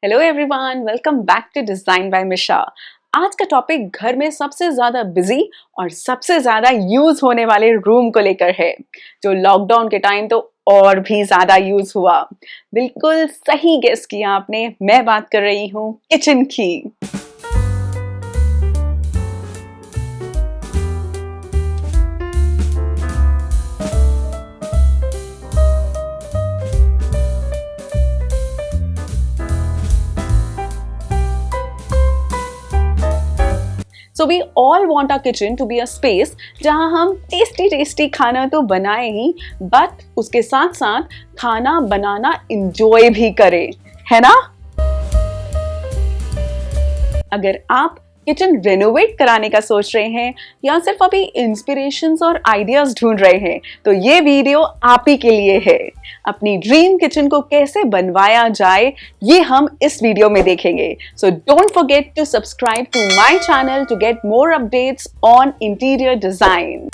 Hello everyone, welcome back to design by Misha. आज का topic घर में सबसे ज्यादा बिजी और सबसे ज्यादा यूज होने वाले रूम को लेकर है, जो लॉकडाउन के टाइम तो और भी ज्यादा यूज हुआ। बिल्कुल सही गेस किया आपने, मैं बात कर रही हूँ किचन की। So we all want our kitchen to be a space जहां हम टेस्टी खाना तो बनाए ही, बट उसके साथ साथ खाना बनाना इंजॉय भी करें, है ना? अगर आप किचन रेनोवेट कराने का सोच रहे हैं या सिर्फ अभी इंस्पिरेशंस और आइडियाज ढूंढ रहे हैं, तो ये वीडियो आप ही के लिए है। अपनी ड्रीम किचन को कैसे बनवाया जाए, ये हम इस वीडियो में देखेंगे। So don't forget to subscribe to my channel to get more updates on interior design.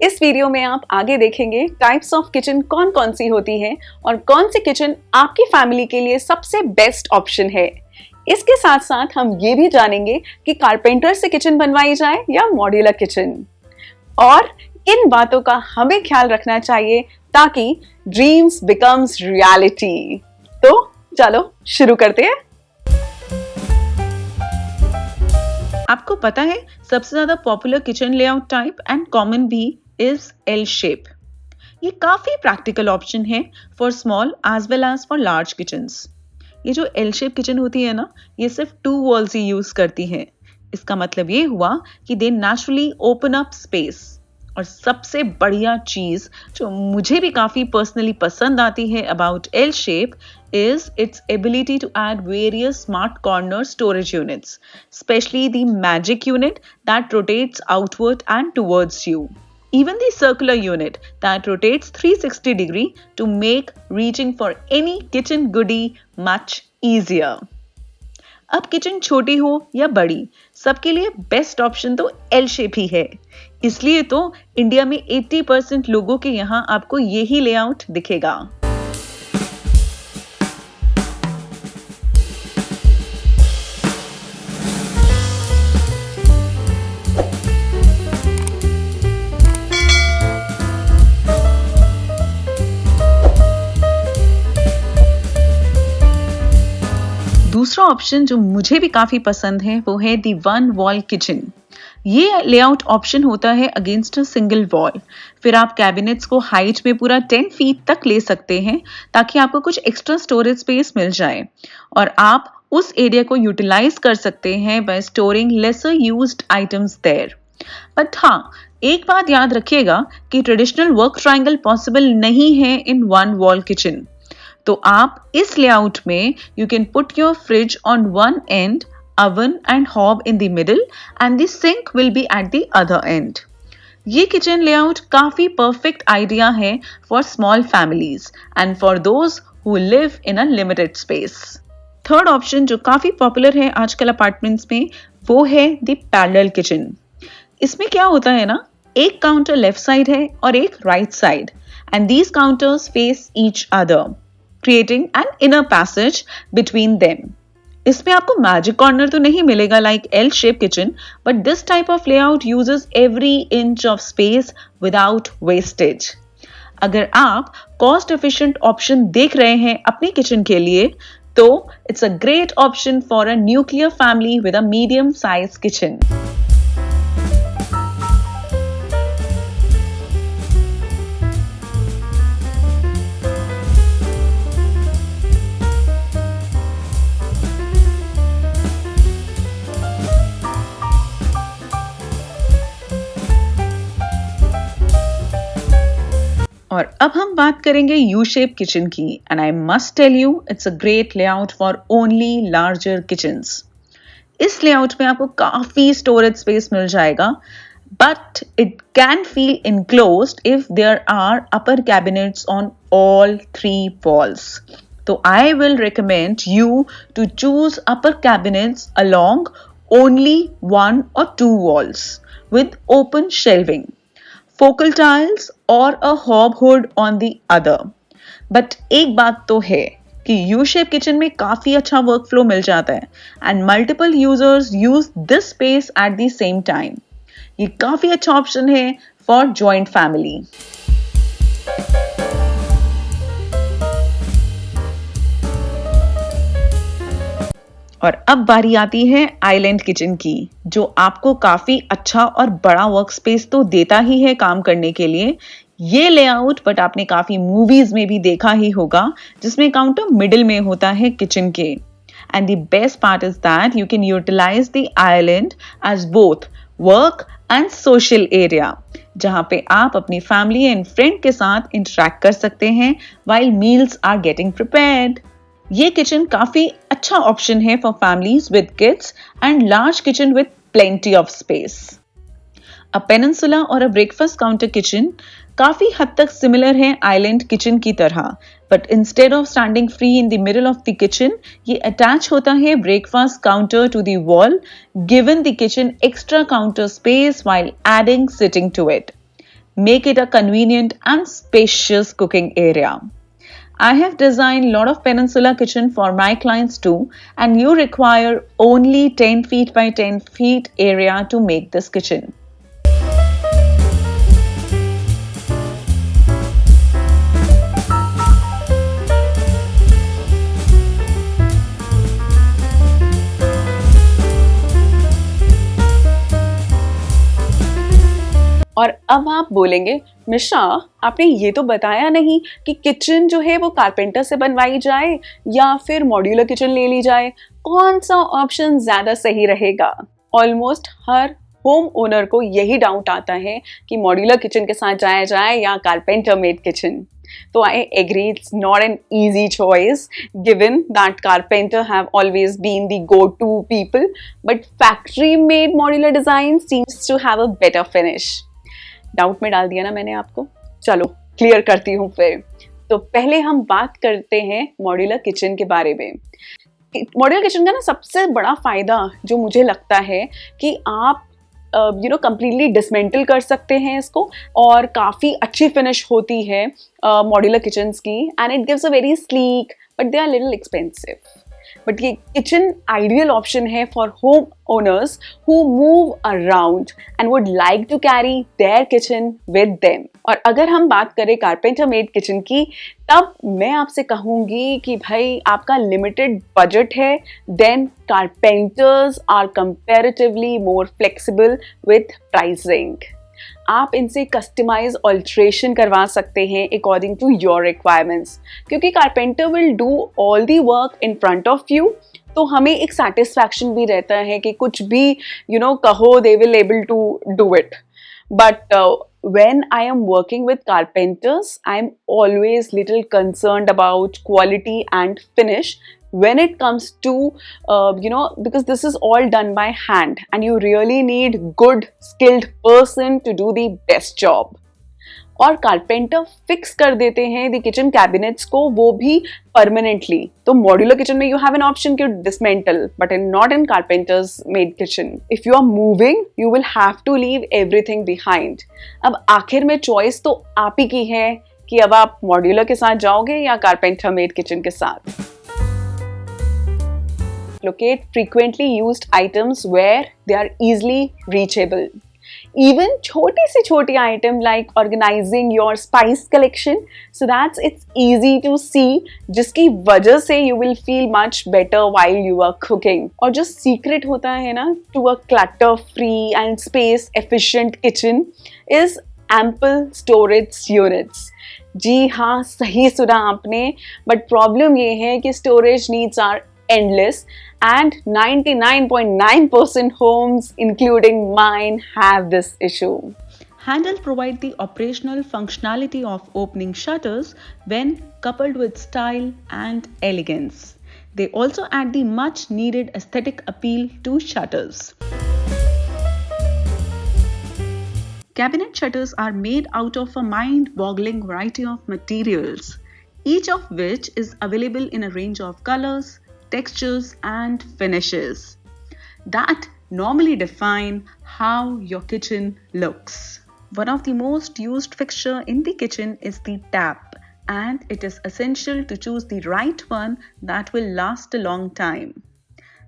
इस वीडियो में आप आगे देखेंगे टाइप्स ऑफ किचन कौन कौन सी होती है और कौन सी किचन आपकी फैमिली के लिए सबसे बेस्ट ऑप्शन है। इसके साथ साथ हम ये भी जानेंगे कि कारपेंटर से किचन बनवाई जाए या मॉड्यूलर किचन, और इन बातों का हमें ख्याल रखना चाहिए ताकि ड्रीम्स बिकम्स रियलिटी। तो चलो शुरू करते हैं। आपको पता है सबसे ज्यादा popular kitchen layout type and common भी इज एल शेप। ये काफी प्रैक्टिकल ऑप्शन है for small as well as for large kitchens. ये जो एल शेप किचन होती है ना, ये सिर्फ 2 वॉल्स ही यूज करती है। इसका मतलब ये हुआ कि दे नेचुरली ओपन अप स्पेस। और सबसे बढ़िया चीज जो मुझे भी काफी पर्सनली पसंद आती है about L shape is its ability to add various smart corner storage units, especially the magic unit that rotates outward and towards you. Even the circular unit that rotates 360 degree to make reaching for any kitchen goodie much easier. अब kitchen छोटी हो या बड़ी, सबके लिए best option तो L shape ही है। इसलिए तो इंडिया में 80% लोगों के यहाँ आपको यही लेआउट दिखेगा। दूसरा ऑप्शन जो मुझे भी काफी पसंद है वो है दी वन वॉल किचन। ये लेआउट ऑप्शन होता है अगेंस्ट अ सिंगल वॉल। फिर आप कैबिनेट्स को हाइट में पूरा 10 फीट तक ले सकते हैं ताकि आपको कुछ एक्स्ट्रा स्टोरेज स्पेस मिल जाए, और आप उस एरिया को यूटिलाइज कर सकते हैं by storing lesser used items there. But हाँ, एक बात याद रखिएगा कि ट्रेडिशनल वर्क ट्रायंगल पॉसिबल नहीं है इन वन वॉल किचन। तो आप इस लेआउट में you can put your fridge on one and, oven and hob in the middle, and the sink will be at the other end. ये kitchen layout काफी perfect idea है for small families and for those who live in a limited space. Third option जो काफी popular है आजकल apartments में, वो है द पैरेलल किचन। इसमें क्या होता है ना, एक काउंटर लेफ्ट साइड है और एक right side, and these counters face each other, creating an inner passage between them. इसमें आपको मैजिक कॉर्नर तो नहीं मिलेगा like L shape kitchen, but this type of layout uses every inch of space without wastage. अगर आप cost efficient option देख रहे हैं अपनी किचन के लिए, तो it's a great option for a nuclear family with a medium size kitchen. और अब हम बात करेंगे यू शेप किचन की, and I must tell you it's a great layout for only larger kitchens. इस लेआउट में आपको काफी स्टोरेज स्पेस मिल जाएगा, but it can feel enclosed if there are upper cabinets on all 3 walls. So I will recommend you to choose upper cabinets along only 1 or 2 walls with open shelving. focal tiles or a hob hood on the other. But एक बात तो है कि U-shape kitchen में काफी अच्छा workflow मिल जाता है and multiple users use this space at the same time. ये काफी अच्छा ऑप्शन है for joint family. और अब बारी आती है आइलैंड किचन की, जो आपको काफी अच्छा और बड़ा वर्क स्पेस तो देता ही है काम करने के लिए। ये लेआउट बट आपने काफी मूवीज में भी देखा ही होगा, जिसमें काउंटर मिडिल में होता है किचन के। And the best part is that you can utilise the island as both work and social area, जहां पे आप अपनी फैमिली एंड फ्रेंड के साथ इंटरेक्ट कर सकते हैं while meals are getting prepared. ये किचन काफी अच्छा ऑप्शन है for families with kids and large kitchen with plenty of space. A peninsula और अ ब्रेकफास्ट काउंटर किचन काफी हद तक सिमिलर है आइलैंड किचन की तरह, but instead of standing free in the middle of the kitchen, ये attach होता है breakfast counter to the wall, given the kitchen extra counter space while adding sitting to it. Make it a convenient and spacious cooking area. I have designed a lot of Peninsula kitchen for my clients too, and you require only 10 feet by 10 feet area to make this kitchen. और अब आप बोलेंगे, मिश्रा आपने ये तो बताया नहीं कि किचन जो है वो कारपेंटर से बनवाई जाए या फिर मॉड्यूलर किचन ले ली जाए, कौन सा ऑप्शन ज़्यादा सही रहेगा। ऑलमोस्ट हर होम ओनर को यही डाउट आता है कि मॉड्यूलर किचन के साथ जाया जाए या carpenter made kitchen. So I agree it's not an easy choice given that carpenter have always been the go-to people, but factory made modular design seems to have a better finish. Doubt में डाल दिया ना मैंने आपको, चलो clear करती हूँ फिर। तो पहले हम बात करते हैं मॉड्यूलर किचन के बारे में। मॉड्यूलर किचन का ना सबसे बड़ा फायदा जो मुझे लगता है कि आप कंप्लीटली डिसमेंटल कर सकते हैं इसको, और काफ़ी अच्छी फिनिश होती है मॉड्यूलर किचन्स की, and it gives a very sleek but they are little expensive. But ये किचन आइडियल ऑप्शन है for home owners who move around and would like to carry their kitchen with them. और अगर हम बात करें carpenter made kitchen की, तब मैं आपसे कहूँगी कि भाई आपका लिमिटेड बजट है, then carpenters are comparatively more flexible with pricing. आप इनसे कस्टमाइज ऑल्ट्रेशन करवा सकते हैं अकॉर्डिंग टू योर रिक्वायरमेंट्स, क्योंकि carpenter will do all the work in front of you, तो हमें एक सेटिस्फैक्शन भी रहता है कि कुछ भी कहो, they will able to do it. But when I am working with carpenters, I am always little concerned about quality and finish when it comes to because this is all done by hand and you really need good skilled person to do the best job. और carpenter fix कर देते हैं the kitchen cabinets को, वो भी permanently. तो modular kitchen में you have an option to dismantle, but in not in carpenters made kitchen. If you are moving you will have to leave everything behind. अब आखिर में चॉइस तो आप ही की है कि अब आप मॉड्यूलर के साथ जाओगे या कारपेंटर मेड किचन के साथ। Locate frequently used items where they are easily reachable. Even छोटी से छोटी item like organizing your spice collection so that it's easy to see, जिसकी वजह से you will feel much better while you are cooking. और जो secret होता है ना to a clutter free and space efficient kitchen is ample storage units. जी हाँ, सही सुना आपने, बट प्रॉब्लम ये है कि storage needs are endless and 99.9% homes including mine have this issue. Handle provide the operational functionality of opening shutters when coupled with style and elegance. They also add the much needed aesthetic appeal to shutters. Cabinet shutters are made out of a mind-boggling variety of materials, each of which is available in a range of colors, textures and finishes that normally define how your kitchen looks. One of the most used fixture in the kitchen is the tap, and it is essential to choose the right one that will last a long time.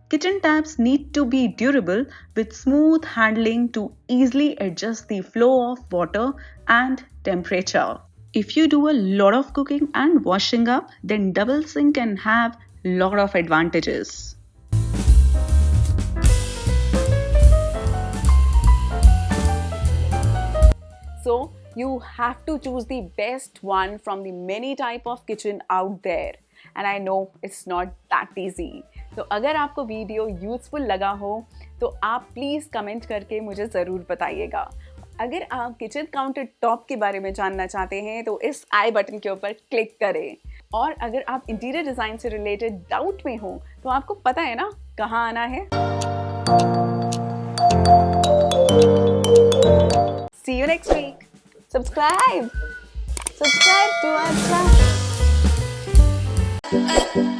Kitchen taps need to be durable with smooth handling to easily adjust the flow of water and temperature. If you do a lot of cooking and washing up, then double sink can have a lot of advantages. So you have to choose the best one from the many type of kitchen out there. And I know it's not that easy. तो अगर आपको video useful लगा हो तो आप please comment करके मुझे ज़रूर बताइएगा। अगर आप किचन काउंटर टॉप के बारे में जानना चाहते हैं तो इस आई बटन के ऊपर क्लिक करें। और अगर आप इंटीरियर डिज़ाइन से रिलेटेड डाउट में हो तो आपको पता है ना कहाँ आना है। See you next week. Subscribe to our channel.